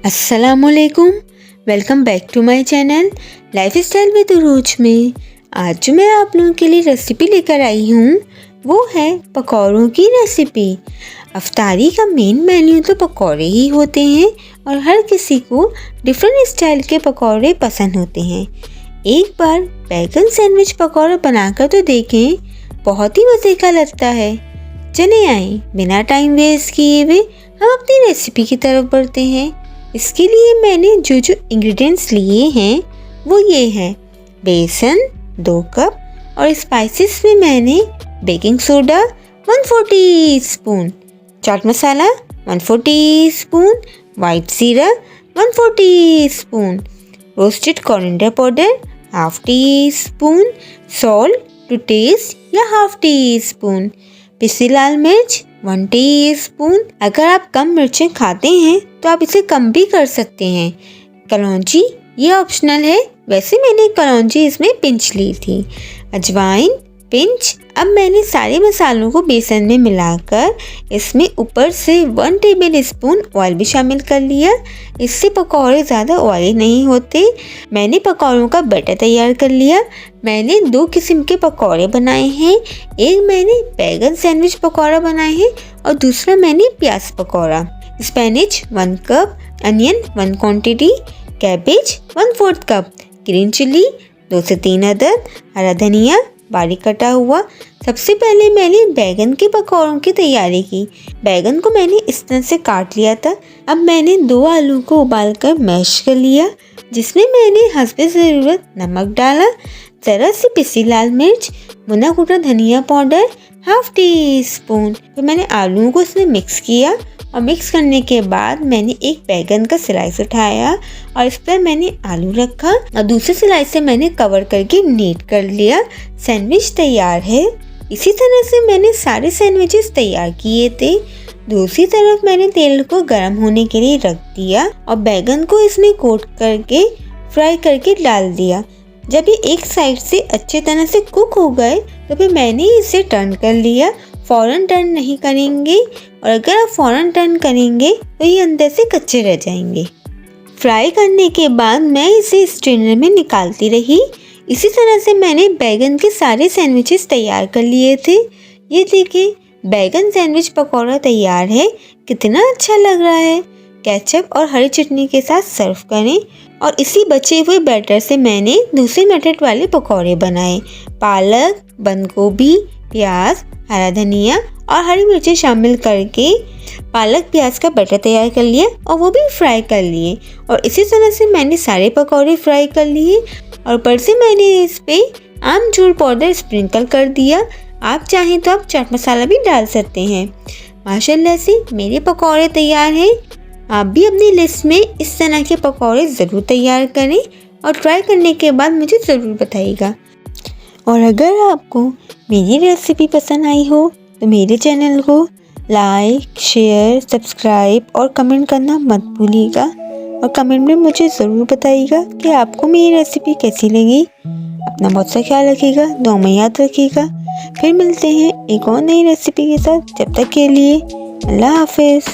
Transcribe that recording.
अस्सलामुअलैकुम। Welcome back to my channel lifestyle with Urooj में। आज जो मैं आप लोगों के लिए रेसिपी लेकर आई हूँ वो है पकौड़ों की रेसिपी। अफ्तारी का मेन मेन्यू तो पकौड़े ही होते हैं और हर किसी को डिफरेंट स्टाइल के पकौड़े पसंद होते हैं। एक बार बैगन सैंडविच पकौड़ा बनाकर तो देखें, बहुत ही मज़े का लगता है। चले आए बिना टाइम वेस्ट किए हुए हम अपनी रेसिपी की तरफ बढ़ते हैं। इसके लिए मैंने जो इंग्रेडिएंट्स लिए हैं वो ये हैं: बेसन 2 कप और स्पाइसेस में मैंने baking soda 1/4 teaspoon, chaat masala 1/4 teaspoon, white syrup 1/4 teaspoon, roasted coriander powder 1/2 teaspoon, salt to taste या 1/2 टीस्पून, पिसी लाल मिर्च 1 टीस्पून। अगर आप कम मिर्चें खाते हैं तो आप इसे कम भी कर सकते हैं। कलौंजी ये ऑप्शनल है, वैसे मैंने कलौंजी इसमें पिंच ली थी। अजवाइन पिंच। अब मैंने सारे मसालों को बेसन में मिलाकर इसमें ऊपर से 1 टेबल स्पून ऑयल भी शामिल कर लिया। इससे पकौड़े ज़्यादा ऑयली नहीं होते। मैंने पकौड़ों का बैटर तैयार कर लिया। मैंने 2 किस्म के पकौड़े बनाए हैं। एक मैंने बैगन सैंडविच पकौड़ा बनाए हैं और दूसरा मैंने प्याज pakora. Spinach 1 cup, onion 1 quantity, cabbage 1/4 cup, green chilli 2 से 3 अदद, हरा धनिया बारीक कटा हुआ। सबसे पहले मैंने बैगन के पकौड़ों की तैयारी की। बैगन को मैंने इस तरह से काट लिया था। अब मैंने 2 आलू को उबालकर मैश कर लिया, जिसमें मैंने हस्बे ज़रूरत नमक डाला, ज़रा सी पिसी लाल मिर्च, भुना कूटा धनिया पाउडर 1/2 टीस्पून। फिर मैंने आलूओं को इसमें मिक्स किया और मिक्स करने के बाद मैंने एक बैगन का स्लाइस उठाया और इस पर मैंने आलू रखा और दूसरे स्लाइस से मैंने कवर करके नीट कर लिया। सैंडविच तैयार है। इसी तरह से मैंने सारे सैंडविचेस तैयार किए थे। दूसरी तरफ मैंने तेल को गर्म होने के लिए रख दिया और बैगन को इसमें कोट करके फ्राई करके डाल दिया। जब ये एक साइड से अच्छे तरह से कुक हो गए तो फिर मैंने इसे टर्न कर लिया। फ़ौरन टर्न नहीं करेंगे और अगर आप फ़ौरन टर्न करेंगे तो ये अंदर से कच्चे रह जाएंगे। फ्राई करने के बाद मैं इसे स्ट्रेनर में निकालती रही। इसी तरह से मैंने बैगन के सारे सैंडविचेस तैयार कर लिए थे। ये देखिए, बैगन सैंडविच पकौड़ा तैयार है। कितना अच्छा लग रहा है। केचप और हरी चटनी के साथ सर्व करें। और इसी बचे हुए बैटर से मैंने दूसरे मेथड वाले पकौड़े बनाए। पालक, बंद गोभी, प्याज, हरा धनिया और हरी मिर्ची शामिल करके पालक प्याज का बैटर तैयार कर लिया और वो भी फ्राई कर लिए। और इसी तरह से मैंने सारे पकौड़े फ्राई कर लिए और ऊपर से मैंने इस पे आमचूर पाउडर स्प्रिंकल कर दिया। आप चाहें तो आप चाट मसाला भी डाल सकते हैं। माशाल्लाह से मेरे पकौड़े तैयार हैं। आप भी अपनी लिस्ट में इस तरह के पकौड़े ज़रूर तैयार करें और ट्राई करने के बाद मुझे ज़रूर बताइएगा। और अगर आपको मेरी रेसिपी पसंद आई हो तो मेरे चैनल को लाइक, शेयर, सब्सक्राइब और कमेंट करना मत भूलिएगा। और कमेंट में मुझे ज़रूर बताइएगा कि आपको मेरी रेसिपी कैसी लगी। अपना बहुत सा ख्याल रखिएगा, दुआ में याद रखिएगा। फिर मिलते हैं एक और नई रेसिपी के साथ। जब तक के लिए अल्लाह हाफिज़।